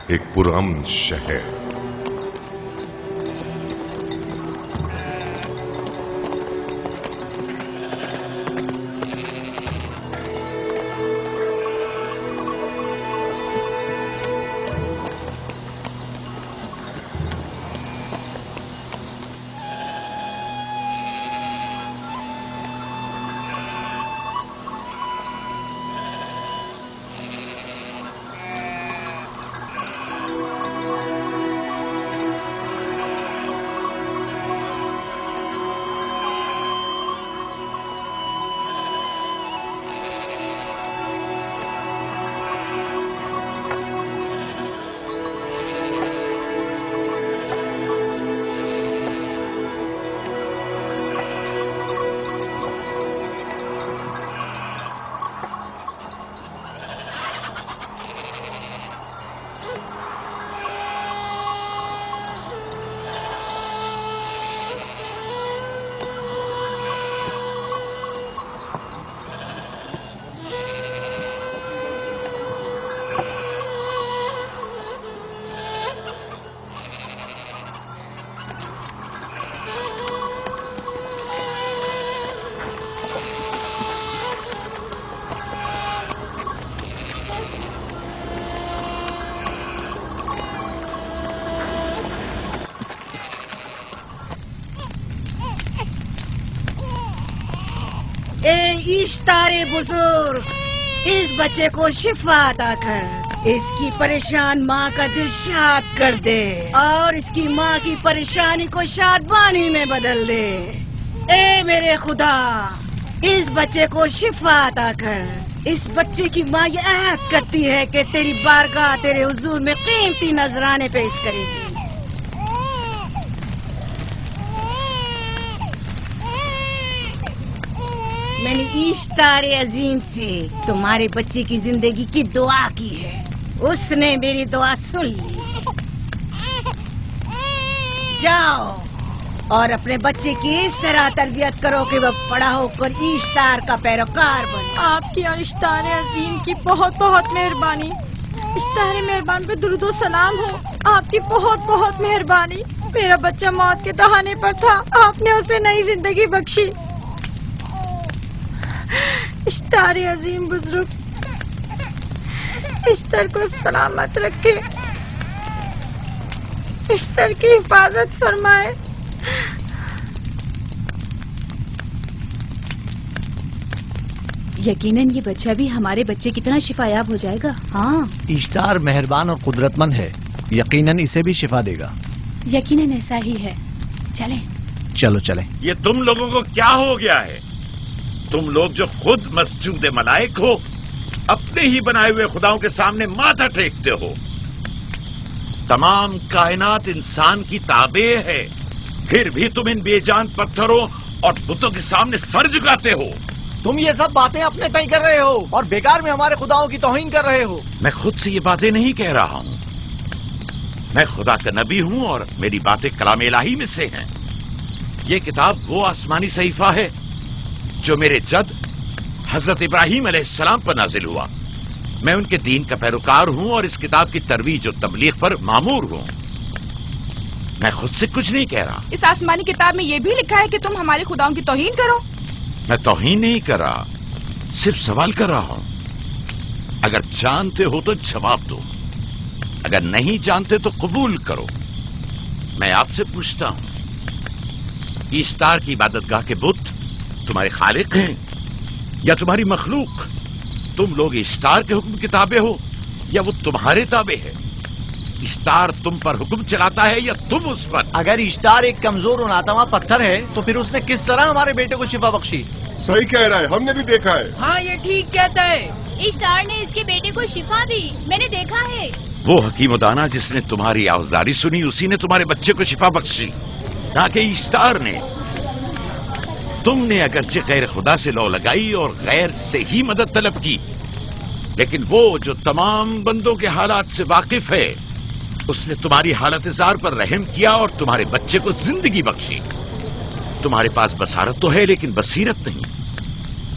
ایک پرامن شہر. اشتار بزرگ، اس بچے کو شفا عطا کر، اس کی پریشان ماں کا دل شاد کر دے اور اس کی ماں کی پریشانی کو شادمانی میں بدل دے. اے میرے خدا، اس بچے کو شفا عطا کر. اس بچے کی ماں یہ عہد کرتی ہے کہ تیری بارگاہ تیرے حضور میں قیمتی نذرانے پیش کرے گی. میں نے اشتار عظیم سے تمہارے بچے کی زندگی کی دعا کی ہے، اس نے میری دعا سن لی. جاؤ اور اپنے بچے کی اس طرح تربیت کرو کہ وہ بڑا ہو کر اشتار کا پیروکار بنے. آپ کی اور اشتار عظیم کی بہت بہت مہربانی. اشتار مہربان پہ درود و سلام ہو. آپ کی بہت بہت مہربانی. میرا بچہ موت کے دہانے پر تھا، آپ نے اسے نئی زندگی بخشی. اشتار عظیم بزرگ اشتر کو سلامت رکھے، اشتر کی حفاظت فرمائے. یقیناً یہ بچہ بھی ہمارے بچے کی طرح شفا یاب ہو جائے گا. ہاں، اشتار مہربان اور قدرت مند ہے، یقیناً اسے بھی شفا دے گا. یقیناً ایسا ہی ہے. چلیں. چلو چلیں. یہ تم لوگوں کو کیا ہو گیا ہے؟ تم لوگ جو خود مسجود ملائک ہو، اپنے ہی بنائے ہوئے خداؤں کے سامنے ماتھا ٹیکتے ہو. تمام کائنات انسان کی تابع ہے، پھر بھی تم ان بے جان پتھروں اور بتوں کے سامنے سر جھکاتے ہو. تم یہ سب باتیں اپنے تئیں کر رہے ہو اور بیکار میں ہمارے خداؤں کی توہین کر رہے ہو. میں خود سے یہ باتیں نہیں کہہ رہا ہوں، میں خدا کا نبی ہوں اور میری باتیں کلام الہی میں سے ہیں. یہ کتاب وہ آسمانی صحیفہ ہے جو میرے جد حضرت ابراہیم علیہ السلام پر نازل ہوا. میں ان کے دین کا پیروکار ہوں اور اس کتاب کی ترویج و تبلیغ پر مامور ہوں. میں خود سے کچھ نہیں کہہ رہا. اس آسمانی کتاب میں یہ بھی لکھا ہے کہ تم ہمارے خداؤں کی توہین کرو. میں توہین نہیں کر رہا، صرف سوال کر رہا ہوں. اگر جانتے ہو تو جواب دو، اگر نہیں جانتے تو قبول کرو. میں آپ سے پوچھتا ہوں، اشتار کی عبادت گاہ کے بت تمہارے خالق ہیں یا تمہاری مخلوق؟ تم لوگ اشتار کے حکم کے تابع ہو یا وہ تمہارے تابع ہے؟ اشتار تم پر حکم چلاتا ہے یا تم اس پر؟ اگر اشتار ایک کمزور اور ناتواں پتھر ہے تو پھر اس نے کس طرح ہمارے بیٹے کو شفا بخشی؟ صحیح کہہ رہا ہے، ہم نے بھی دیکھا ہے. ہاں یہ ٹھیک کہتا ہے. اشتار نے اس کے بیٹے کو شفا دی، میں نے دیکھا ہے. وہ حکیم و دانا جس نے تمہاری آوزاری سنی، اسی نے تمہارے بچے کو شفا بخشی، نہ کہ اشتار نے. تم نے اگرچہ غیر خدا سے لو لگائی اور غیر سے ہی مدد طلب کی، لیکن وہ جو تمام بندوں کے حالات سے واقف ہے، اس نے تمہاری حالت زار پر رحم کیا اور تمہارے بچے کو زندگی بخشی. تمہارے پاس بصارت تو ہے لیکن بصیرت نہیں.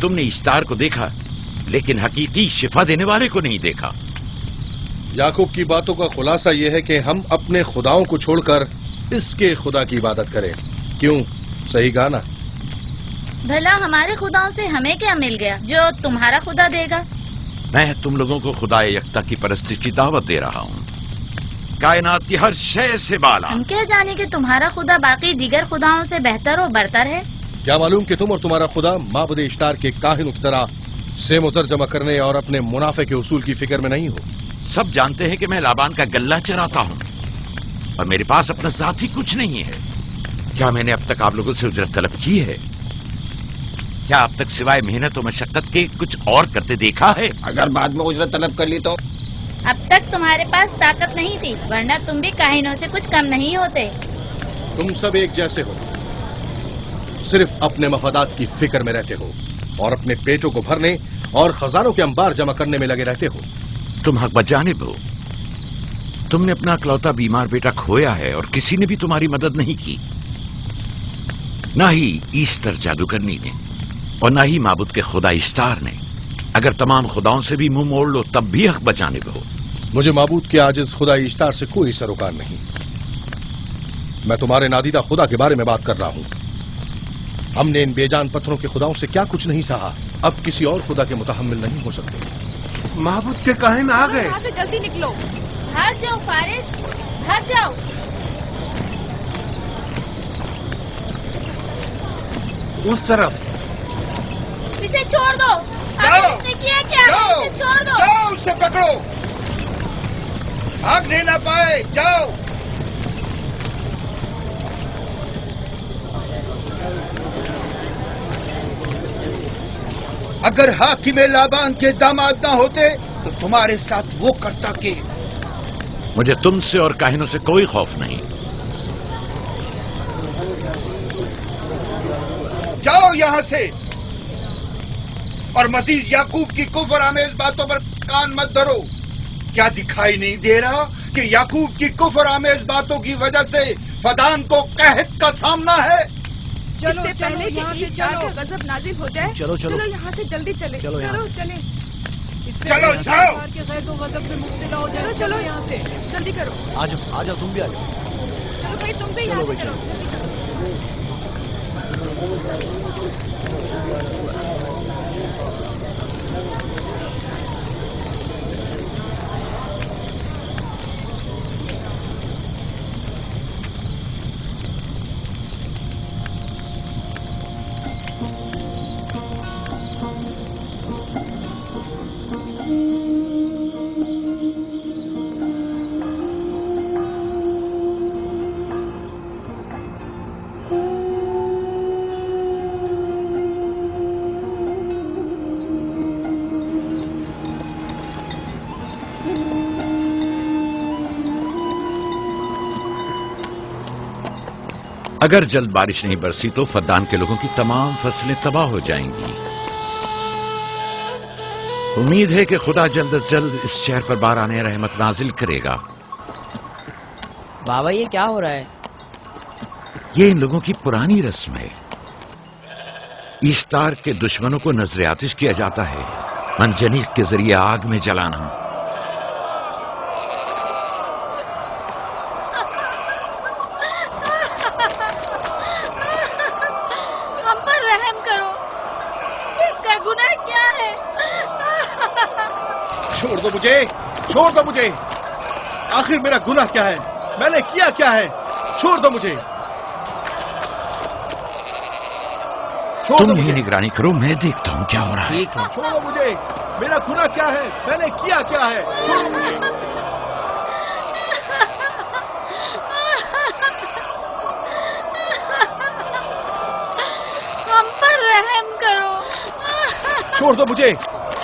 تم نے اشتار کو دیکھا لیکن حقیقی شفا دینے والے کو نہیں دیکھا. याकूब की बातों का खुलासा ये है कि हम अपने खुदाओं को छोड़कर इसके खुदा की इबादत करें। क्यों? सही कहा ना? भला हमारे खुदाओं से हमें क्या मिल गया जो तुम्हारा खुदा देगा? मैं तुम लोगों को खुदा यकता की परस्ती की दावत दे रहा हूँ, कायनात की हर शय से बाला। हम क्या जाने कि तुम्हारा खुदा बाकी दीगर खुदाओं से बेहतर और बरतर है? क्या मालूम कि तुम और तुम्हारा खुदा माबुद इश्तार के काहिनों की तरह सेम उतर जमा करने और अपने मुनाफे के उसूल की फिक्र में नहीं हो। सब जानते हैं कि मैं लाबान का गल्ला चराता हूँ और मेरे पास अपना साथी कुछ नहीं है। क्या मैंने अब तक आप लोगों से उजरत तलब की है? क्या अब तक सिवाय मेहनत और मशक्कत के कुछ और करते देखा है? अगर बाद में उजरत तलब कर ली तो? अब तक तुम्हारे पास ताकत नहीं थी, वरना तुम भी काहिनों से कुछ कम नहीं होते। तुम सब एक जैसे हो, सिर्फ अपने मफादात की फिक्र में रहते हो और अपने पेटों को भरने और खजानों के अंबार जमा करने में लगे रहते हो। तुम हक बजानिब हो। तुमने अपना इकलौता बीमार बेटा खोया है और किसी ने भी तुम्हारी मदद नहीं की, ना ही ईस्टर जादूगरनी ने और ना ही माबुद के खुदा इश्तार ने। अगर तमाम खुदाओं से भी मुंह मोड़ लो तब भी हक बजानिब हो। मुझे माबूद के आजिज खुदा इश्तार से कोई सरोकार नहीं। मैं तुम्हारे नादीदा खुदा के बारे में बात कर रहा हूं। हमने इन बेजान पत्थरों के खुदाओं से क्या कुछ नहीं सहा, अब किसी और खुदा के मुतहम्मिल नहीं हो सकते। माबूद के काहिन आ गए। यहाँ से जल्दी निकलो। भाग जाओ फारिस, भाग जाओ। उस तरफ इसे छोड़ दो। जाओ। आपने किया क्या? जाओ। इसे छोड़ दो। जाओ, उसे पकड़ो, भागने ना पाए। जाओ। अगर हाकिम लाबान के दामाद ना होते तो तुम्हारे साथ वो करता के। मुझे तुमसे और काहिनों से कोई खौफ नहीं। जाओ यहां से और मजीद याकूब की कुफ्र आमेज बातों पर कान मत धरो। क्या दिखाई नहीं दे रहा कि याकूब की कुफ्र आमेज बातों की वजह से फदान को कहत का सामना है? चलो पहले यहाँ से जाकर गजब नाजिल हो जाए। चलो, चलो। चलो यहाँ से जल्दी चले। चलो यहाँ चलो से। चले। चलो, जाओ। के गैर को गजब से मुब्तला हो जाए। चलो यहाँ से जल्दी करो। आ जाओ, तुम भी आ जाओ। चलो भाई तुम भी यहाँ से चलो। अगर जल्द बारिश नहीं बरसी तो फद्दान के लोगों की तमाम फसलें तबाह हो जाएंगी। उम्मीद है कि खुदा जल्द अज जल्द इस शहर पर बाराने रहमत नाजिल करेगा। बाबा ये क्या हो रहा है? ये इन लोगों की पुरानी रस्म है। ईस्टार के दुश्मनों को नजर आतिश किया जाता है, मनजनीक के जरिए आग में जलाना। हम पर रहम करो, इसका गुनाह क्या है? छोड़ दो मुझे, छोड़ दो मुझे। आखिर मेरा गुनाह क्या है? मैंने किया क्या है? छोड़ दो मुझे। छोड़ तुम दो ही मुझे। निगरानी करो, मैं देखता हूं क्या हो रहा है। ठीक है। छोड़ो मुझे। मेरा गुनाह क्या है? मैंने किया क्या है? छोड़ो मुझे। हम पर रहम करो। छोड़ दो मुझे,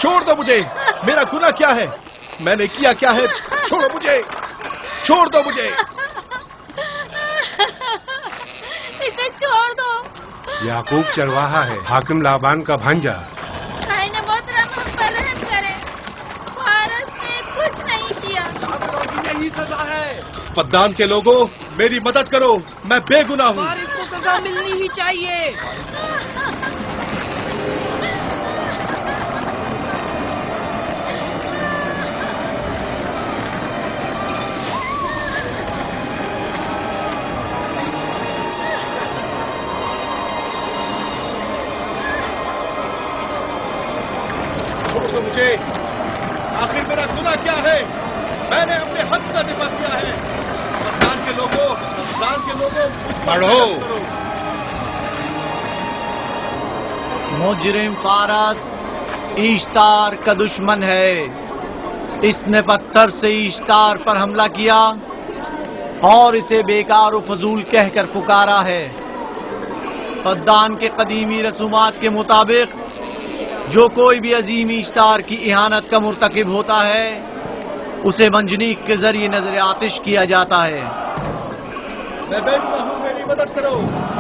छोड़ दो मुझे। मेरा गुनाह क्या है? मैंने किया क्या है? छोड़ो मुझे, छोड़ दो मुझे। इसे छोड़ दो। याकूब चरवाहा है, हाकिम लाबान का भांजा। खाने मोहतरम हम पर रहम करे। फारस ने कुछ नहीं किया। यही सजा है। पद्दान के लोगों, मेरी मदद करो, मैं बेगुनाह हूँ। और इसको सजा मिलनी ही चाहिए। مجھے آخر میرا گناہ کیا ہے؟ میں نے اپنے حق کا دفاع کیا ہے. افغان کے لوگوں پڑھو. مجرم فارس ایشتار کا دشمن ہے. اس نے پتھر سے ایشتار پر حملہ کیا اور اسے بیکار و فضول کہہ کر پکارا ہے. فدان کے قدیمی رسومات کے مطابق جو کوئی بھی عظیم ایشتار کی اہانت کا مرتکب ہوتا ہے اسے منجنیق کے ذریعے نظر آتش کیا جاتا ہے. میں بے گناہ ہوں، میری مدد کرو.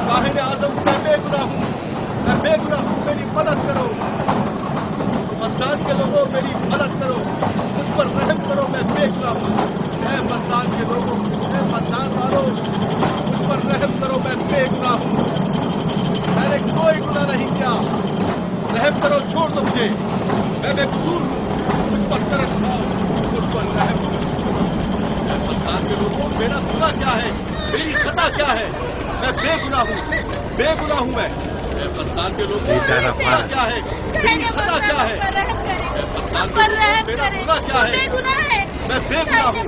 صاحب اعظم میں بے گناہ ہوں، میں بے گناہ ہوں، میری مدد کرو. مدان کے لوگوں میری مدد کرو، مجھ پر رحم کرو، میں بے گناہ ہوں. اے مدان کے لوگوں، اے مدان والوں، مجھ پر رحم کرو، میں بے گناہ ہوں. میں نے کوئی گناہ نہیں کیا. رحم کرو، چھوڑ دو مجھے، میں بے قصور ہوں. مجھ پر ترس کھاؤ، مجھ پر رحم کرو. اے مدان کے لوگوں، میرا گناہ کیا ہے؟ میری خطا کیا ہے؟ میں بے گناہ ہوں، بے گناہ ہوں. میں اے مدان کے لوگوں، میرا گناہ کیا ہے؟ میری خطا کیا ہے؟ اے مدان کے لوگوں، میرا گناہ کیا ہے؟ میں بے گناہ ہوں،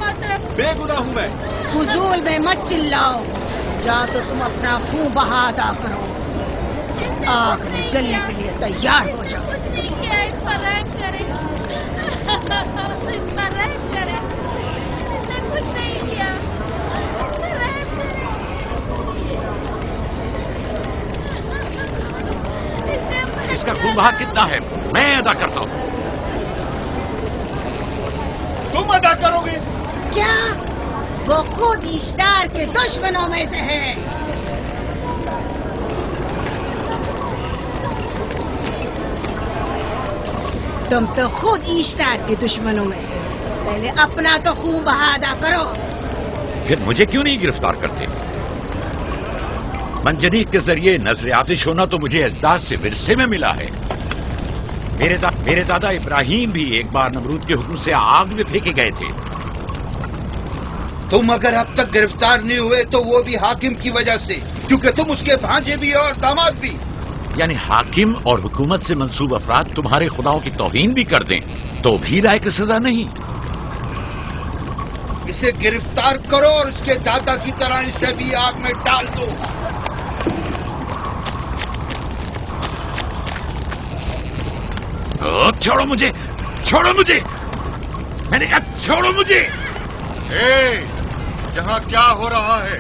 بے گناہ ہوں. میں فضول میں مت چلاؤ، یا تو تم اپنا خون بہا ادا کرو. آگ میں جلنے کے لیے تیار ہو جاؤ. کچھ نہیں کیا، اس پر رحم کرے، اس پر رحم کرے. اس نے کچھ نہیں کیا، اس پر رحم کرے. اس کا خون بہا کتنا ہے میں ادا کرتا ہوں. تم ادا کرو گے؟ کیا وہ خود ایشتار کے دشمنوں میں سے ہے؟ تم تو خود ایشتار کے دشمنوں میں سے. پہلے اپنا تو خون بہا ادا کرو. پھر مجھے کیوں نہیں گرفتار کرتے؟ منجنیق کے ذریعے نظر آتش ہونا تو مجھے اجداد سے ورثے میں ملا ہے. میرے دادا ابراہیم بھی ایک بار نمرود کے حکم سے آگ میں پھینکے گئے تھے. تم اگر اب تک گرفتار نہیں ہوئے تو وہ بھی حاکم کی وجہ سے، کیونکہ تم اس کے بھانجے بھی اور داماد بھی. یعنی حاکم اور حکومت سے منسوب افراد تمہارے خداؤں کی توہین بھی کر دیں تو بھی لائق سزا نہیں؟ اسے گرفتار کرو اور اس کے دادا کی طرح اسے بھی آگ میں ڈال دو. چھوڑو مجھے، چھوڑو مجھے، میں نے کہا چھوڑو مجھے. یہاں کیا ہو رہا ہے؟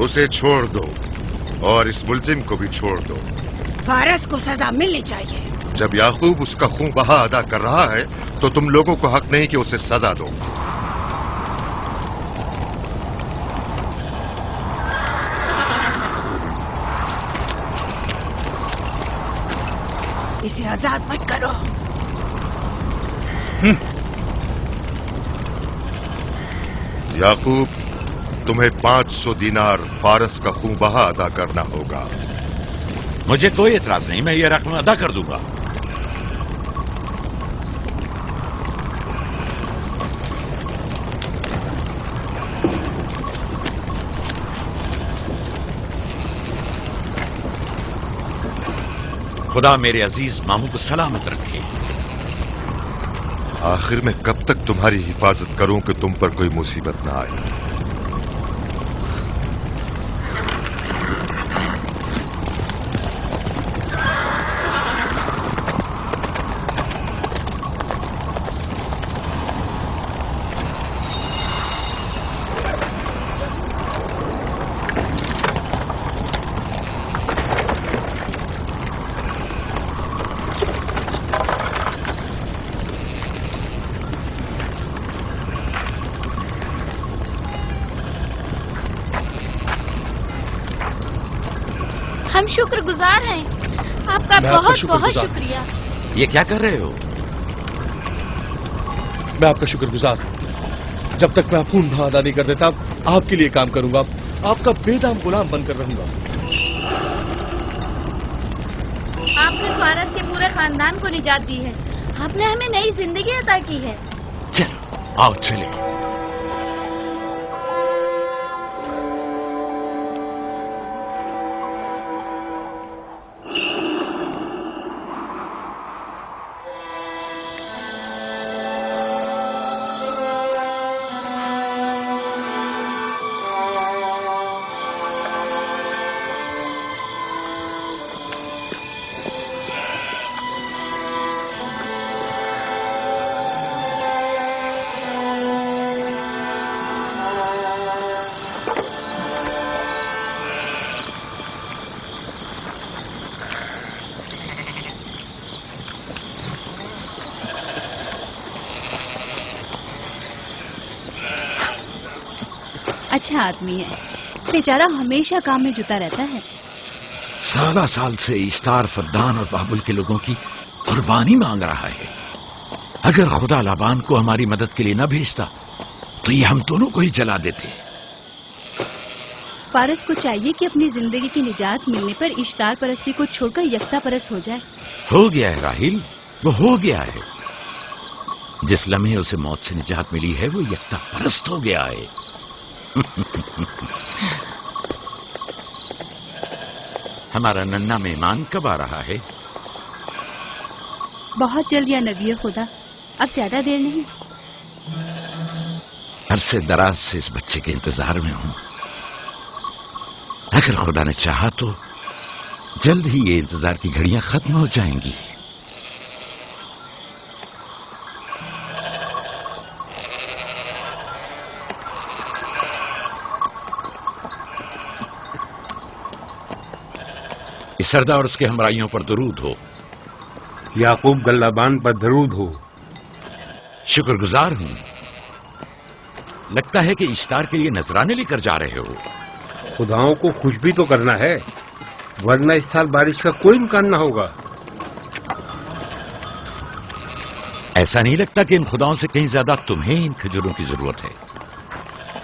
اسے چھوڑ دو اور اس ملزم کو بھی چھوڑ دو. فارس کو سزا ملنی چاہیے. جب یعقوب اس کا خون بہا ادا کر رہا ہے تو تم لوگوں کو حق نہیں کہ اسے سزا دو. اسے آزاد مت کرو. یعقوب، تمہیں 500 دینار فارس کا خون بہا ادا کرنا ہوگا. مجھے کوئی اعتراض نہیں، میں یہ رقم ادا کر دوں گا. خدا میرے عزیز ماموں کو سلامت رکھے. آخر میں کب تک تمہاری حفاظت کروں کہ تم پر کوئی مصیبت نہ آئے؟ ہم شکر گزار ہیں آپ کا. بہت بہت شکریہ. یہ کیا کر رہے ہو؟ میں آپ کا شکر گزار ہوں. جب تک میں خون بہا ادا نہیں کر دیتا آپ کے لیے کام کروں گا. آپ کا بے دام غلام بن کر رہوں گا. آپ نے فارس کے پورے خاندان کو نجات دی ہے. آپ نے ہمیں نئی زندگی عطا کی ہے. چلو آؤ چلے. اچھا آدمی ہے، بیچارہ ہمیشہ کام میں جتا رہتا ہے۔ سالہ سال سے اشتار فدان اور بابل کے لوگوں کی قربانی مانگ رہا ہے۔ اگر خدا لابان کو ہماری مدد کے لیے نہ بھیجتا تو یہ ہم دونوں کو ہی جلا دیتے۔ فارس کو چاہیے کہ اپنی زندگی کی نجات ملنے پر اشتار پرستی کو چھوڑ کر یکتا پرست ہو جائے۔ ہو گیا ہے راہیل، وہ ہو گیا ہے۔ جس لمحے اسے موت سے نجات ملی ہے وہ یکتا پرست ہو گیا ہے۔ ہمارا ننھا مہمان کب آ رہا ہے؟ بہت جلد یا نبی خدا، اب زیادہ دیر نہیں۔ عرصے دراز سے اس بچے کے انتظار میں ہوں۔ اگر خدا نے چاہا تو جلد ہی یہ انتظار کی گھڑیاں ختم ہو جائیں گی۔ اس سردار اور اس کے ہمراہیوں پر درود ہو۔ یعقوب گلابان پر درود ہو۔ شکر گزار ہوں۔ لگتا ہے کہ اشتار کے لیے نذرانے لے کر جا رہے ہو۔ خداؤں کو خوش بھی تو کرنا ہے، ورنہ اس سال بارش کا کوئی امکان نہ ہوگا۔ ایسا نہیں لگتا کہ ان خداؤں سے کہیں زیادہ تمہیں ان کھجوروں کی ضرورت ہے؟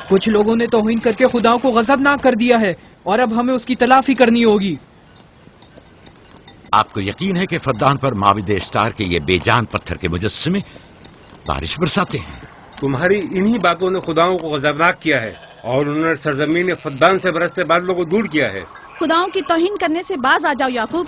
کچھ لوگوں نے توہین کر کے خداؤں کو غضبناک کر دیا ہے اور اب ہمیں اس کی تلافی کرنی ہوگی۔ آپ کو یقین ہے کہ فدان پر معبد اشتار کے یہ بے جان پتھر کے مجسمے بارش برساتے ہیں؟ تمہاری انہی باتوں نے خداؤں کو غضبناک کیا ہے اور انہوں نے سرزمین فدان سے برستے بادلوں کو دور کیا ہے۔ خداؤں کی توہین کرنے سے باز آ جاؤ یعقوب۔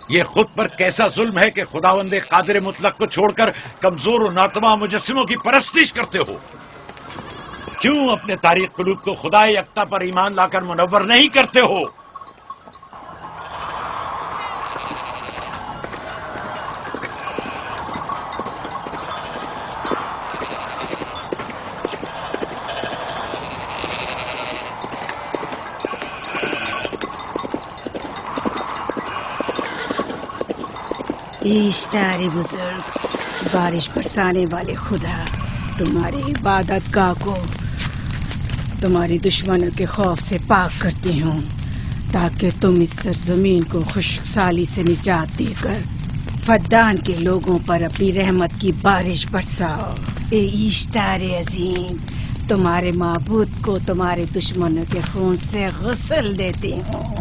یہ خود پر کیسا ظلم ہے کہ خداوند قادر مطلق کو چھوڑ کر کمزور و ناتواں مجسموں کی پرستش کرتے ہو؟ کیوں اپنے تاریخ قلوب کو خدا یکتا پر ایمان لا کر منور نہیں کرتے ہو؟ اشتار بزرگ، بارش برسانے والے خدا، تمہاری عبادت گاہ کو تمہاری دشمنوں کے خوف سے پاک کرتی ہوں تاکہ تم اس سرزمین کو خشک سالی سے نجات دے کر فدان کے لوگوں پر اپنی رحمت کی بارش برساؤ۔ اے اشتار عظیم، تمہارے معبود کو تمہارے دشمنوں کے خون سے غسل دیتی ہوں،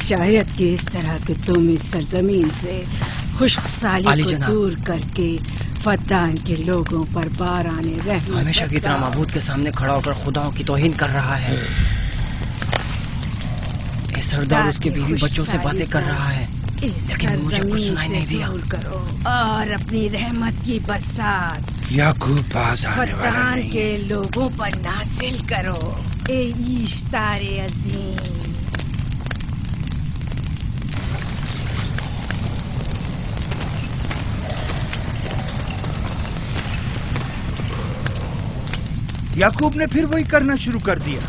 شاید کہ اس طرح کہ تم اس سرزمین سے خشک سالی کو دور کر کے فدان کے لوگوں پر باران رحمت ہمیشہ کی طرح معبود کے سامنے کھڑا ہو کر خداؤں کی توہین کر رہا ہے۔ یہ سردار اس کے بیوی بچوں سے باتیں کر رہا ہے لیکن مجھے کچھ سنائی نہیں دیا۔ کرو اور اپنی رحمت کی برسات یعقوب باز آنے والا فدان نہیں۔ کے لوگوں پر نازل کرو۔ اے اشتار عظیم، یعقوب نے پھر وہی کرنا شروع کر دیا۔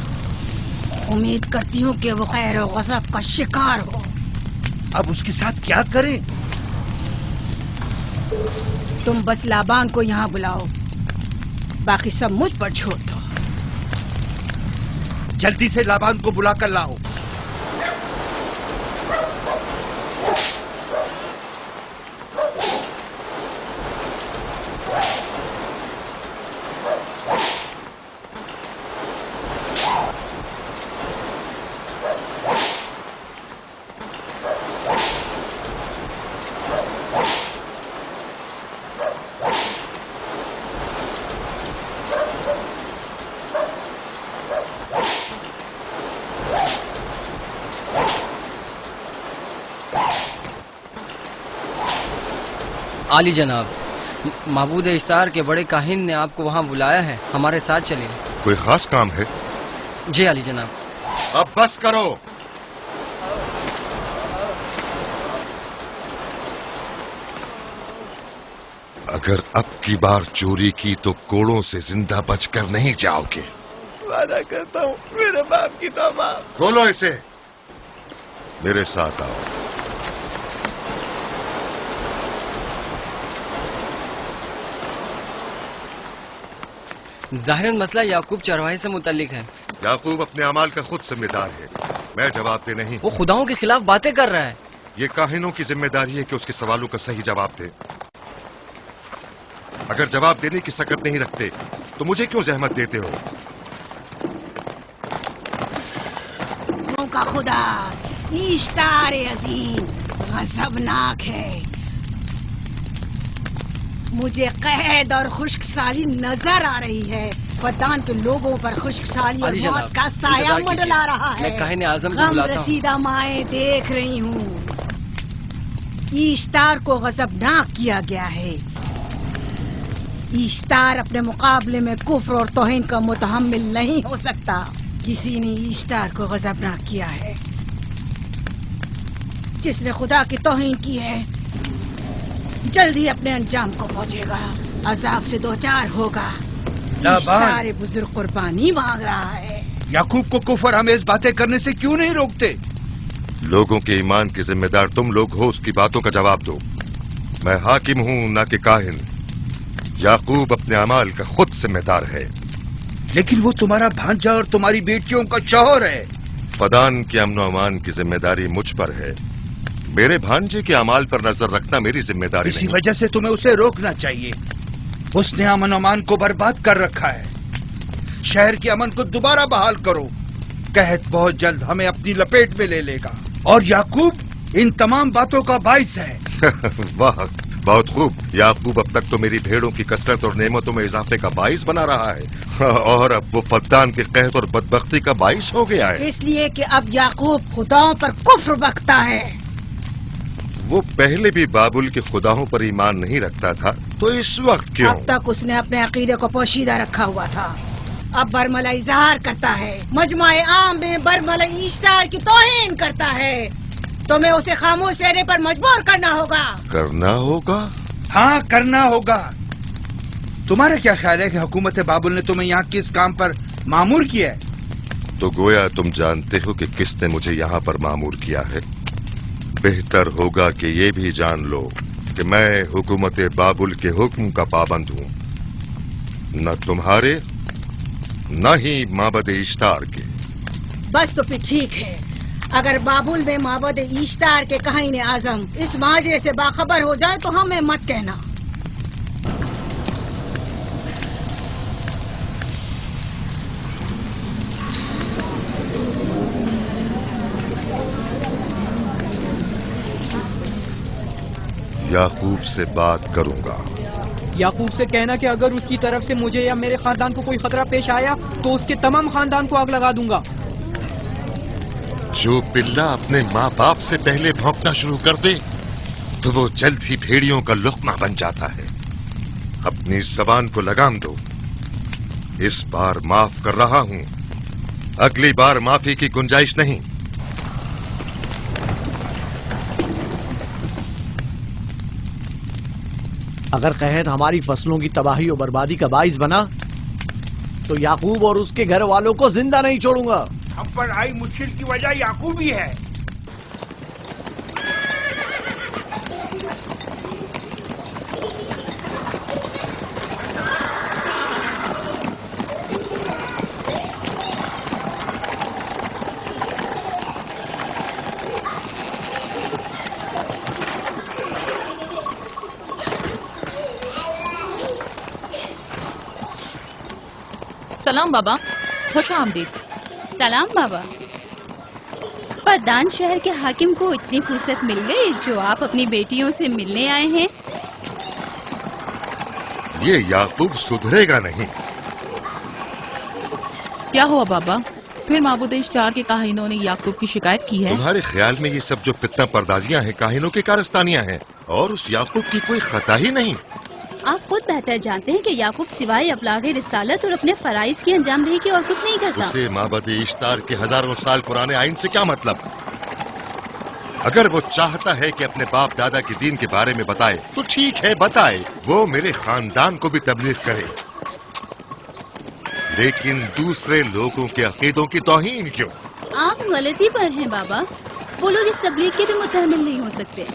امید کرتی ہوں کہ وہ خیر و غضب کا شکار ہو۔ اب اس کے ساتھ کیا کریں؟ تم بس لابان کو یہاں بلاؤ، باقی سب مجھ پر چھوڑ دو۔ جلدی سے لابان کو بلا کر لاؤ۔ عالی جناب، معبود اشتار کے بڑے کاہن نے آپ کو وہاں بلایا ہے، ہمارے ساتھ چلیں۔ کوئی خاص کام ہے؟ جی عالی جناب۔ اب بس کرو۔ اگر اب کی بار چوری کی تو کوڑوں سے زندہ بچ کر نہیں جاؤ گے۔ وعدہ کرتا ہوں میرے باپ کی توبہ۔ کھولو اسے۔ मेरे साथ आओ। ज़ाहिरन मसला याकूब चरवाहे से मुतल्लिक है। याकूब अपने अमाल का खुद जिम्मेदार है, मैं जवाब दे नहीं। वो खुदाओं के खिलाफ बातें कर रहा है। ये काहिनों की जिम्मेदारी है कि उसके सवालों का सही जवाब दे। अगर जवाब देने की सकत नहीं रखते तो मुझे क्यों जहमत देते हो? का खुदा इश्तार अजीम गजबनाक है। मुझे कैद और खुश्क साली नजर आ रही है। फद्दान के लोगों पर खुश्क साली और मौत का साया मंडला रहा है। मैं काहिन आज़म को बुलाता हूं। रसीदा माएँ देख रही हूँ। इश्तार को गजबनाक किया गया है। इश्तार अपने मुकाबले में कुफ्र और तौहीन का मुतहम्मिल नहीं हो सकता। किसी ने इश्तार को गजबनाक किया है। जिसने खुदा की तौहीन की है जल्दी अपने अंजाम को पहुंचेगा, अजाब से दो चार होगा। इश्तार बुजुर्ग कुर्बानी मांग रहा है। याकूब को कुफर आमेज बातें करने से क्यों नहीं रोकते? लोगों के ईमान के जिम्मेदार तुम लोग हो, उसकी बातों का जवाब दो। मैं हाकिम हूं ना कि काहिन। याकूब अपने अमाल का खुद जिम्मेदार है। लेकिन वो तुम्हारा भांजा और तुम्हारी बेटियों का शौहर है। फदान के अमन अमान की जिम्मेदारी मुझ पर है। मेरे भांजे के अमाल पर नजर रखना मेरी जिम्मेदारी नहीं। इसी वजह से तुम्हें उसे रोकना चाहिए। उसने अमन अमान को बर्बाद कर रखा है। शहर के अमन को दोबारा बहाल करो। कहत बहुत जल्द हमें अपनी लपेट में ले लेगा और याकूब इन तमाम बातों का बाइस है। वाह, बहुत खूब। याकूब अब तक तो मेरी भेड़ों की कसरत और नेमतों में इजाफे का बाइस बना रहा है और अब वो फद्दान के कहत और बदबख्ती का बाइस हो गया है। इसलिए कि अब याकूब खुदाओं पर कुफ्र बकता है। वो पहले भी बाबुल के खुदाओं पर ईमान नहीं रखता था, तो इस वक्त क्यों? अब तक उसने अपने अकीदे को पोशीदा रखा हुआ था। अब बरमला इजहार करता है, मजमाए आम में बरमला इश्तार की तौहीन करता है। तुम्हें उसे खामोश रहने पर मजबूर करना होगा। करना होगा? हाँ, करना होगा। तुम्हारा क्या ख्याल है कि हुकूमत बाबुल ने तुम्हें यहाँ किस काम पर मामूर किया है? तो गोया तुम जानते हो कि किसने मुझे यहाँ पर मामूर किया है। बेहतर होगा कि ये भी जान लो कि मैं हुकूमत बाबुल के हुक्म का पाबंद हूँ, न तुम्हारे न ही माबद इश्तार के। बस तो फिर ठीक है। अगर बाबुल में माबद इश्तार के काहिन आजम इस माजरे से बाखबर हो जाए तो हमें मत कहना। याकूब से बात करूंगा। याकूब से कहना कि अगर उसकी तरफ से मुझे या मेरे खानदान को कोई खतरा पेश आया तो उसके तमाम खानदान को आग लगा दूंगा। जो पिल्ला अपने माँ बाप से पहले भौंकना शुरू कर दे तो वो जल्द ही भेड़ियों का लुक़मा बन जाता है। अपनी जबान को लगाम दो। इस बार माफ कर रहा हूं, अगली बार माफी की गुंजाइश नहीं। अगर कहत हमारी फसलों की तबाही और बर्बादी का बाइस बना तो याकूब और उसके घर वालों को जिंदा नहीं छोड़ूंगा। हम पर आई मुश्किल की वजह याकूब ही है। सलाम बाबा, खुश आमदीद। सलाम बाबा। फद्दान शहर के हाकिम को इतनी फुर्सत मिल गई जो आप अपनी बेटियों से मिलने आए हैं। ये याकूब सुधरेगा नहीं। क्या हुआ बाबा? फिर माबूद इश्तार के काहिनों ने याकूब की शिकायत की है? तुम्हारे ख्याल में ये सब जो फितना पर्दाजियां हैं काहिनों की कारस्तानियां हैं और उस याकूब की कोई खता ही नहीं। आप खुद बेहतर जानते हैं कि याकूब सिवाय अबलागे रिसालत और अपने फराइज की अंजामदही की और कुछ नहीं करता। उसे माबद इश्तार के हजारों साल पुराने आइन से क्या मतलब? अगर वो चाहता है कि अपने बाप दादा के दीन के बारे में बताए तो ठीक है, बताए। वो मेरे खानदान को भी तबलीग करे, लेकिन दूसरे लोगों के अकीदों की तौहीन क्यों? आप गलती पर हैं बाबा। वो लोग इस तबलीग के भी मुतहम्मिल नहीं हो सकते।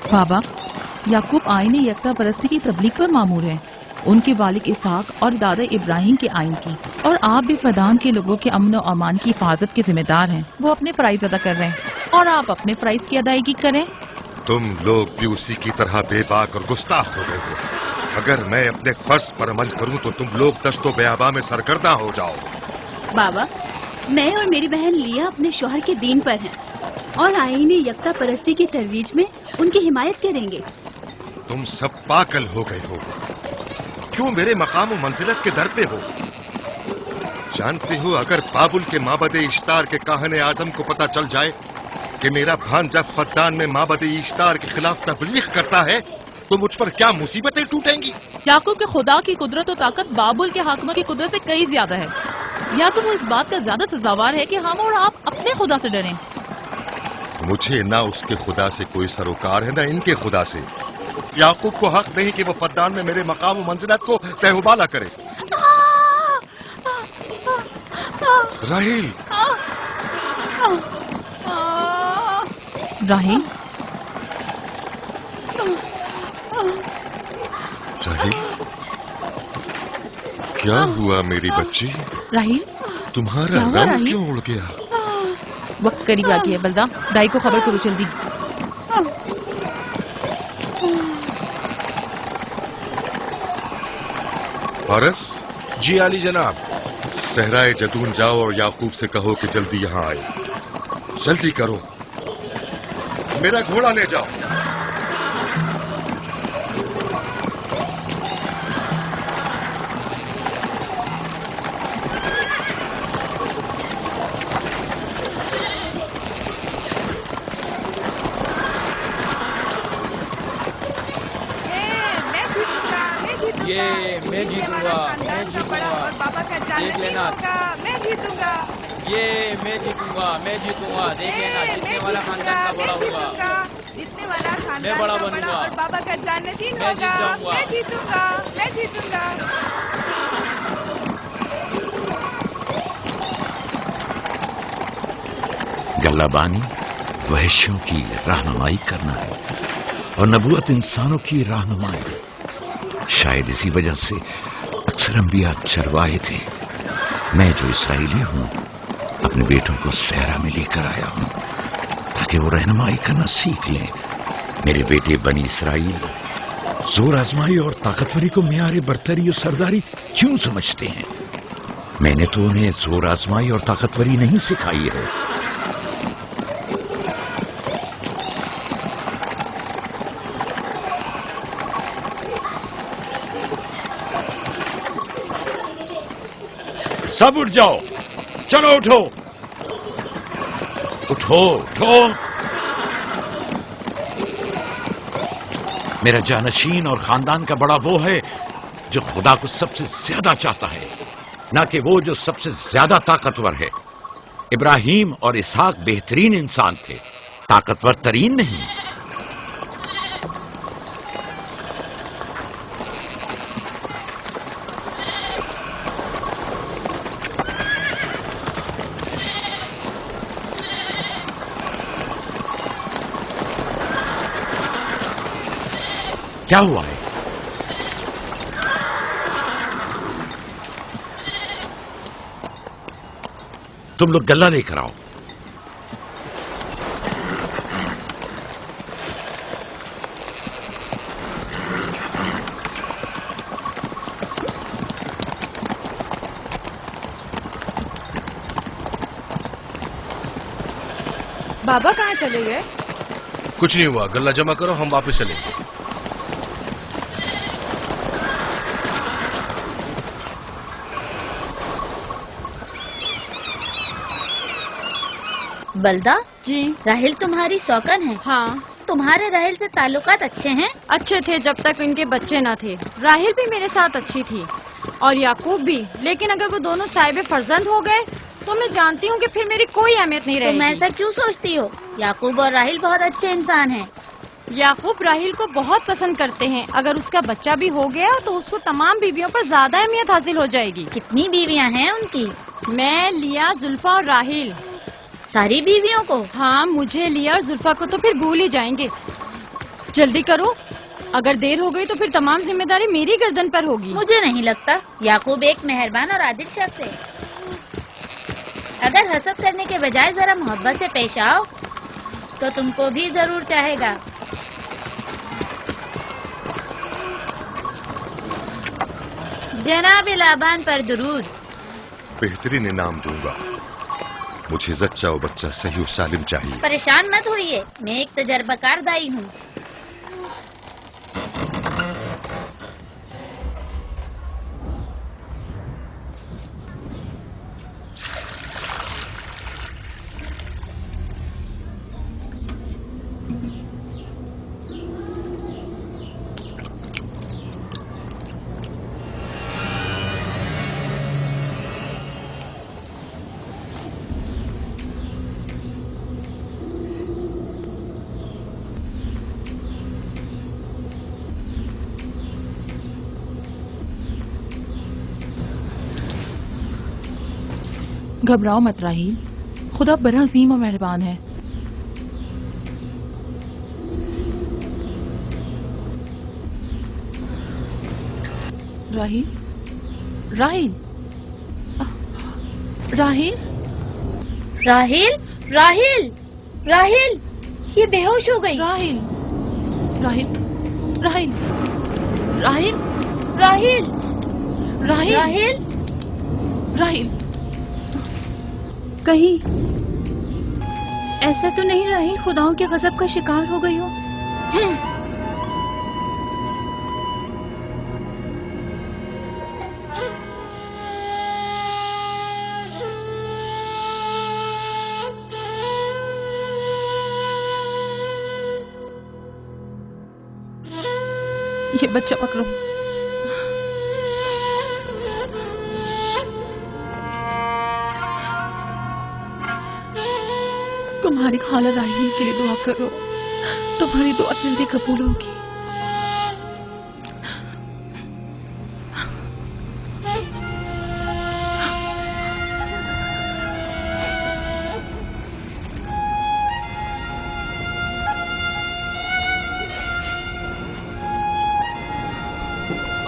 बाबा, याकूब आईन यकता परस्ती की तबलीग पर मामूर है, उनके वालिद इसहाक और दादा इब्राहिम के आइन की, और आप भी फदान के लोगों के अमन और अमान की हिफाजत के जिम्मेदार हैं। वो अपने फराइज अदा कर रहे हैं और आप अपने फराइज की अदायगी करें। तुम लोग भी उसी की तरह बेबाक और गुस्ताख हो गए हो। अगर मैं अपने फर्ज पर अमल करूं तो तुम लोग दस्तो बेआबा में सरगर्दा हो जाओ। बाबा, मैं और मेरी बहन लिया अपने शौहर के दीन पर हैं और आईन यकता परस्ती की तरवीज में उनकी हिमायत करेंगे। तुम सब पागल हो गए हो। क्यों मेरे मकाम और मंजिलत के दर पे हो? जानते हो, अगर बाबुल के माबद इश्तार के काहने आजम को पता चल जाए कि मेरा भांजा फद्दान में माबद इश्तार के खिलाफ तबलीग करता है तो मुझ पर क्या मुसीबतें टूटेंगी। याकूब के खुदा की कुदरत और ताकत बाबुल के हाकिम की कुदरत से कई ज्यादा है। याकूब इस बात का ज्यादा सजावार है कि हम और आप अपने खुदा से डरें। मुझे ना उसके खुदा से कोई सरोकार है, ना इनके खुदा से। याकूब को हक नहीं कि वो फद्दान में मेरे मकाम और मंजिलत को तहबाला करे। राहिल, राहिल, राहिल, क्या हुआ मेरी बच्ची? राहिल, तुम्हारा रंग क्यों उड़ गया? वक्त करीब आ गया। बलदा, दाई को खबर करो जल्दी। फारस? जी आली जनाब। सहराए जदून जाओ और याकूब से कहो कि जल्दी यहाँ आए। जल्दी करो, मेरा घोड़ा ले जाओ। ये मैं जीतूंगा, मैं जीतूंगा, देख लेना। मैं जीतूंगा, ये मैं जीतूंगा, मैं जीतूंगा, देख लेना। जीतने वाला खानदान का बड़ा होगा, जीतने वाला खानदान मैं बड़ा का बनूंगा और बाबा का जान्नतीन मैं जीत होगा। जाऊंगा। मैं जीतूंगा, मैं जीतूंगा। गल्लाबानी वहशियों की रहनुमाई करना है और नबूवत इंसानों की रहनुमाई। शायद इसी वजह से अक्सर अंबिया चरवाहे थे। मैं जो इसराइली हूँ अपने बेटों को सहरा में लेकर आया हूँ ताकि वो रहनुमाई करना सीख लें। मेरे बेटे बनी इसराइल जोर आजमाई और ताकतवरी को मियारे बरतरी और सरदारी क्यों समझते हैं? मैंने तो उन्हें जोर आजमाई और ताकतवरी नहीं सिखाई है। सब उठ जाओ, चलो उठो, उठो, उठो। मेरा जानशीन और खानदान का बड़ा वो है जो खुदा को सबसे ज्यादा चाहता है, ना कि वो जो सबसे ज्यादा ताकतवर है। इब्राहिम और इसहाक बेहतरीन इंसान थे, ताकतवर तरीन नहीं। क्या हुआ है? तुम लोग गल्ला लेकर आओ। बाबा कहाँ चले गए? कुछ नहीं हुआ, गल्ला जमा करो, हम वापस चलेंगे। बलदा जी, राहिल तुम्हारी शौकन है। हाँ, तुम्हारे राहिल से ताल्लुकात अच्छे हैं? अच्छे थे जब तक इनके बच्चे न थे। राहिल भी मेरे साथ अच्छी थी और याकूब भी, लेकिन अगर वो दोनों साहिब फर्जंद हो गए तो मैं जानती हूँ कि फिर मेरी कोई अहमियत नहीं रहेगी। तुम ऐसा क्यों सोचती हो? याकूब और राहिल बहुत अच्छे इंसान हैं। याकूब राहिल को बहुत पसंद करते हैं। अगर उसका बच्चा भी हो गया तो उसको तमाम बीवियों पर ज्यादा अहमियत हासिल हो जाएगी। कितनी बीवियां हैं उनकी? मैं, लिया, जुल्फा और राहिल। सारी बीवियों को? हाँ, मुझे लिया और जुल्फा को तो फिर भूल ही जाएंगे। जल्दी करो, अगर देर हो गई तो फिर तमाम जिम्मेदारी मेरी गर्दन पर होगी। मुझे नहीं लगता। याकूब एक मेहरबान और आदिल शख्स है। अगर हसद करने के बजाय जरा मोहब्बत से पेश आओ तो तुमको भी जरूर चाहेगा। जनाब लाबान पर दुरूद। बेहतरीन इनाम दूंगा। मुझे जच्चा और बच्चा सही और सालिम चाहिए। परेशान मत होइए, मैं एक तजर्बाकार दाई हूँ। घबराओ मत राहील, खुदा बड़ा अजीम और मेहरबान है। राहील, राहील, राहील, राहील, राहील, राहील, ये बेहोश हो गई। राहील, राहील, राहील, राहील, राहील, राहील, राहील, राहील। कहीं ऐसा तो नहीं राहील खुदाओं के गजब का शिकार हो गई हो? ये बच्चा पकड़ो। तुम्हारी खाला राहील के लिए दुआ करो, तुम्हारी दुआ जल्दी कबूल होगी।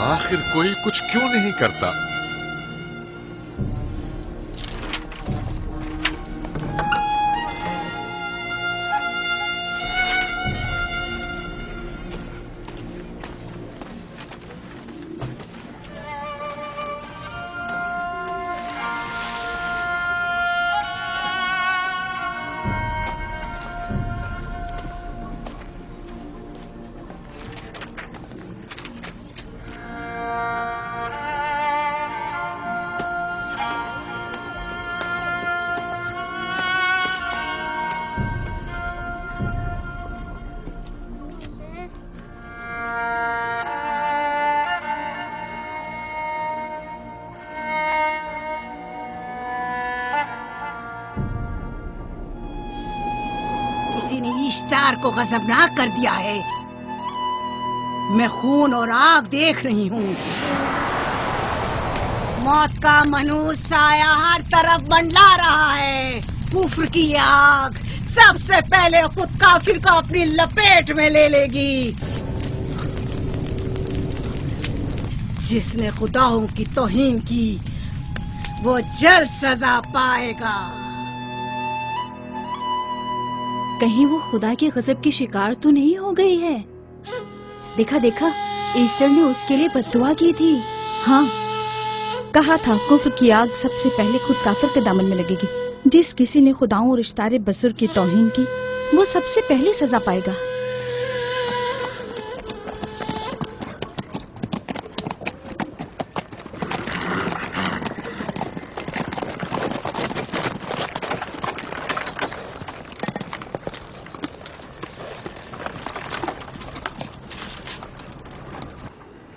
आखिर कोई कुछ क्यों नहीं करता? इश्तार को गजबनाक कर दिया है। मैं खून और आग देख रही हूँ। मौत का मनूस साया हर तरफ मंडला रहा है। कुफ्र की आग सबसे पहले खुद काफिर को अपनी लपेट में ले लेगी। जिसने खुदाओं की तौहीन की वो जल्द सजा पाएगा। कहीं वो खुदा के गजब की शिकार तो नहीं हो गई है? देखा देखा, ईस्टर ने उसके लिए बद्दुआ की थी। हाँ, कहा था कुफ्र की आग सबसे पहले खुद काफिर के दामन में लगेगी। जिस किसी ने खुदाओं और इश्तारे बसुर की तौहीन की वो सबसे पहले सजा पाएगा।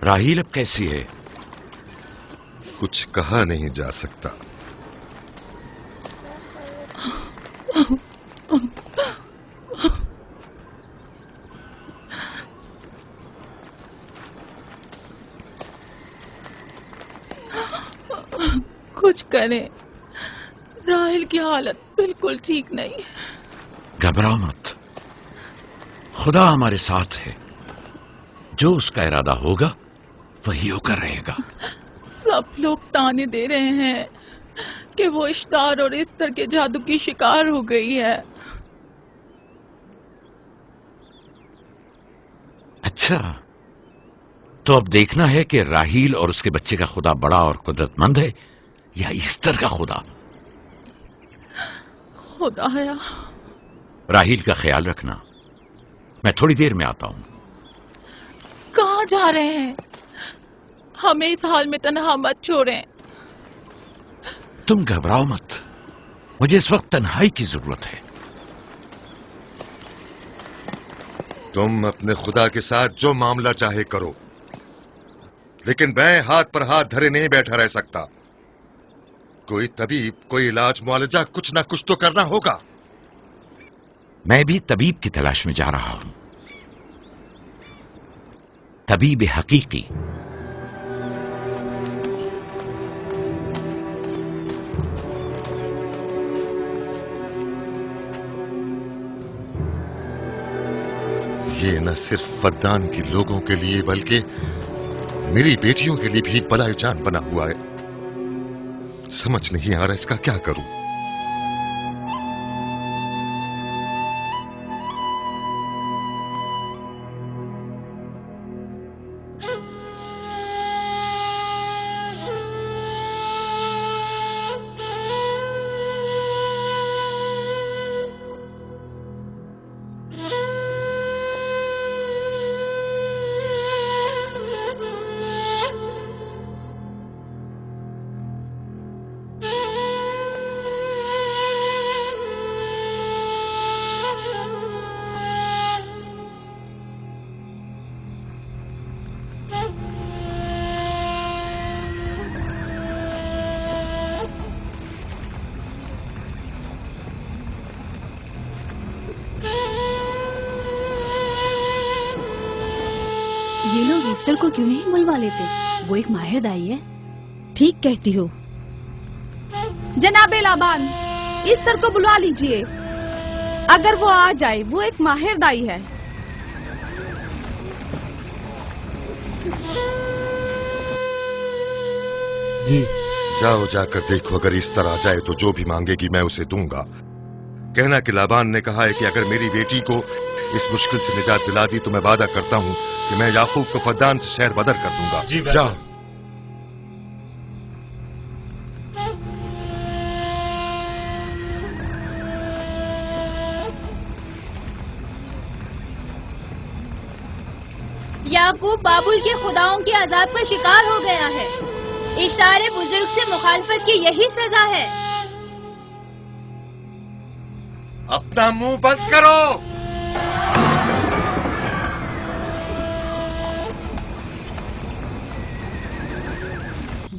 राहील अब कैसी है? कुछ कहा नहीं जा सकता। कुछ करें, राहील की हालत बिल्कुल ठीक नहीं। घबराओ मत, खुदा हमारे साथ है। जो उसका इरादा होगा वही होकर रहेगा। सब लोग ताने दे रहे हैं कि वो इश्तार और इस्तर के जादू की शिकार हो गई है। अच्छा, तो अब देखना है कि राहील और उसके बच्चे का खुदा बड़ा और कुदरतमंद है या ईस्टर का खुदा। खुदाया, राहील का ख्याल रखना। मैं थोड़ी देर में आता हूं। कहाँ जा रहे हैं? हमें इस हाल में तन्हा मत छोड़ें। तुम घबराओ मत, मुझे इस वक्त तन्हाई की जरूरत है। तुम अपने खुदा के साथ जो मामला चाहे करो, लेकिन मैं हाथ पर हाथ धरे नहीं बैठा रह सकता। कोई तबीब, कोई इलाज, मुआलजा, कुछ ना कुछ तो करना होगा। मैं भी तबीब की तलाश में जा रहा हूं, तबीब हकीकी। ये न सिर्फ फद्दान के लोगों के लिए बल्कि मेरी बेटियों के लिए भी बलाए जान बना हुआ है। समझ नहीं आ रहा इसका क्या करूं। ये लोग ईस्टर को क्यों नहीं बुलवा लेते? वो एक माहिर दाई है। ठीक कहती हो। जनाबे लाबान, ईस्टर को बुलवा लीजिए। अगर वो आ जाए, वो एक माहिर दाई है। जी। जाओ, जाकर देखो, अगर इस तरह आ जाए तो जो भी मांगेगी मैं उसे दूंगा। कहना कि लाबान ने कहा है कि अगर मेरी बेटी को इस मुश्किल से निजात दिला दी तो मैं वादा करता हूं कि मैं याकूब को फद्दान से शहर बदर कर दूंगा। जी, जाओ। याकूब बाबुल के खुदाओं के अजाब का शिकार हो गया है। इश्तारे बुजुर्ग से मुखालफत की यही सजा है। अपना मुंह बंद करो।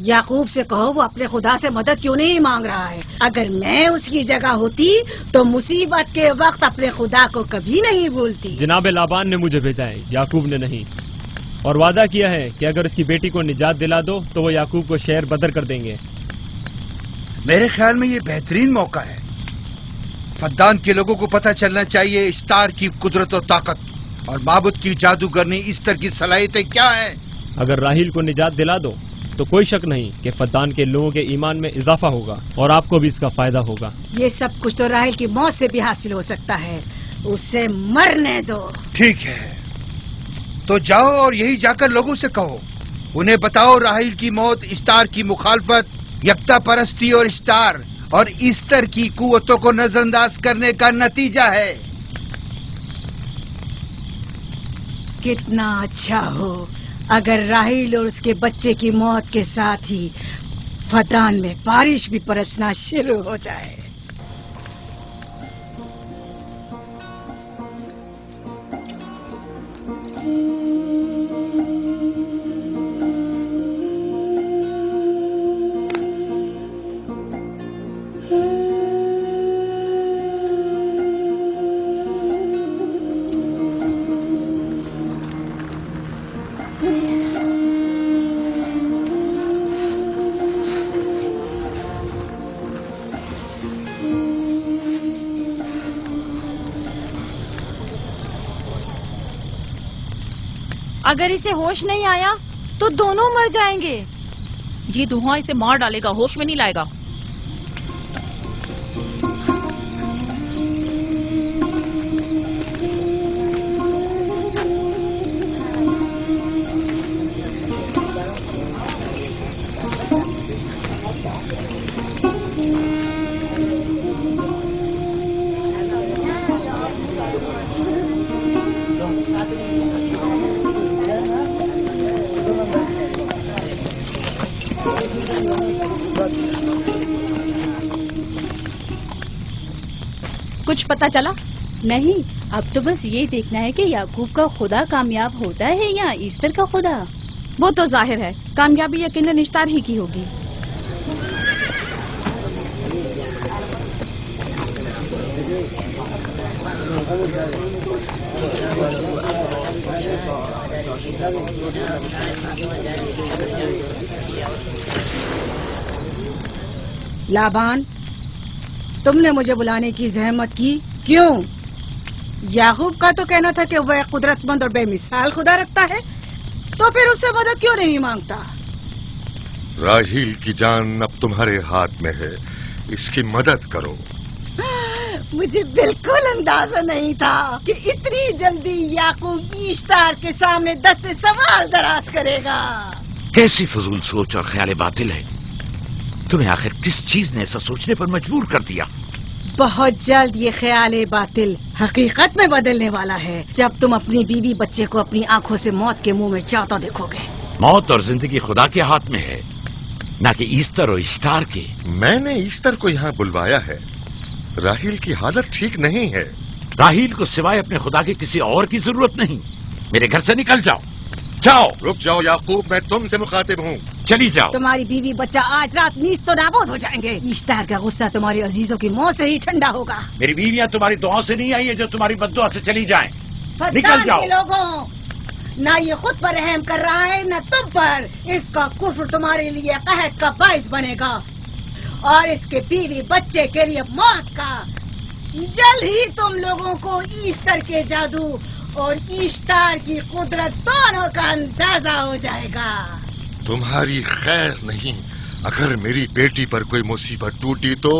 याकूब से कहो वो अपने खुदा से मदद क्यों नहीं मांग रहा है। अगर मैं उसकी जगह होती तो मुसीबत के वक्त अपने खुदा को कभी नहीं भूलती। जनाब लाबान ने मुझे भेजा है, याकूब ने नहीं, और वादा किया है कि अगर उसकी बेटी को निजात दिला दो तो वो याकूब को शहर बदर कर देंगे। मेरे ख्याल में ये बेहतरीन मौका है। फद्दान के लोगों को पता चलना चाहिए इश्तार की कुदरत और ताकत और माबुद की जादूगरनी ईस्टर की सलाहियतें क्या हैं। अगर राहील को निजात दिला दो तो कोई शक नहीं कि फद्दान के लोगों के ईमान में इजाफा होगा और आपको भी इसका फायदा होगा। ये सब कुछ तो राहील की मौत से भी हासिल हो सकता है। उसे मरने दो। ठीक है, तो जाओ और यही जाकर लोगों से कहो, उन्हें बताओ राहील की मौत इश्तार की मुखालफत, यकता परस्ती और इश्तार और ईस्टर की कुव्वतों को नजरअंदाज करने का नतीजा है। कितना अच्छा हो अगर राहील और उसके बच्चे की मौत के साथ ही फद्दान में बारिश भी बरसना शुरू हो जाए। اگر اسے ہوش نہیں آیا تو دونوں مر جائیں گے. یہ دھواں اسے مار ڈالے گا، ہوش میں نہیں لائے گا. کچھ پتا چلا؟ نہیں، اب تو بس یہ دیکھنا ہے کہ یعقوب کا خدا کامیاب ہوتا ہے یا ایسٹر کا خدا. وہ تو ظاہر ہے کامیابی یقیناً اشتار ہی کی ہوگی. لابان، تم نے مجھے بلانے کی زحمت کی کیوں؟ یعقوب کا تو کہنا تھا کہ وہ ایک قدرت مند اور بے مثال خدا رکھتا ہے، تو پھر اس سے مدد کیوں نہیں مانگتا؟ راہیل کی جان اب تمہارے ہاتھ میں ہے، اس کی مدد کرو. مجھے بالکل اندازہ نہیں تھا کہ اتنی جلدی یعقوب اشتار کے سامنے 10 سوال دراز کرے گا. کیسی فضول سوچ اور خیال باطل ہے. تمہیں آخر کس چیز نے ایسا سوچنے پر مجبور کر دیا؟ بہت جلد یہ خیال باطل حقیقت میں بدلنے والا ہے جب تم اپنی بیوی بچے کو اپنی آنکھوں سے موت کے منہ میں جاتا دیکھو گے. موت اور زندگی خدا کے ہاتھ میں ہے، نہ کہ ایسٹر اور اشتار کے. میں نے ایسٹر کو یہاں بلوایا ہے. راہیل کی حالت ٹھیک نہیں ہے. راہیل کو سوائے اپنے خدا کے کسی اور کی ضرورت نہیں. میرے گھر سے نکل جاؤ. جاؤ. رک جاؤ یعقوب، میں تم سے مخاطب ہوں. چلی جاؤ. تمہاری بیوی بچہ آج رات نیز تو نابود ہو جائیں گے. اشتار کا غصہ تمہارے عزیزوں کی موت سے ہی ٹھنڈا ہوگا. میری بیویاں تمہاری دعاؤں سے نہیں آئی ہے جو تمہاری بددعا سے چلی جائیں. نکل جاؤ. لوگوں، نہ یہ خود پر رحم کر رہا ہے نہ تم پر. اس کا کفر تمہارے لیے قحط کا باعث بنے گا اور اس کے بیوی بچے کے لیے موت کا. جلد ہی تم لوگوں کو ایسٹر کے جادو اور اشتار کی قدرت دونوں کا اندازہ ہو جائے گا. تمہاری خیر نہیں. اگر میری بیٹی پر کوئی مصیبت ٹوٹی تو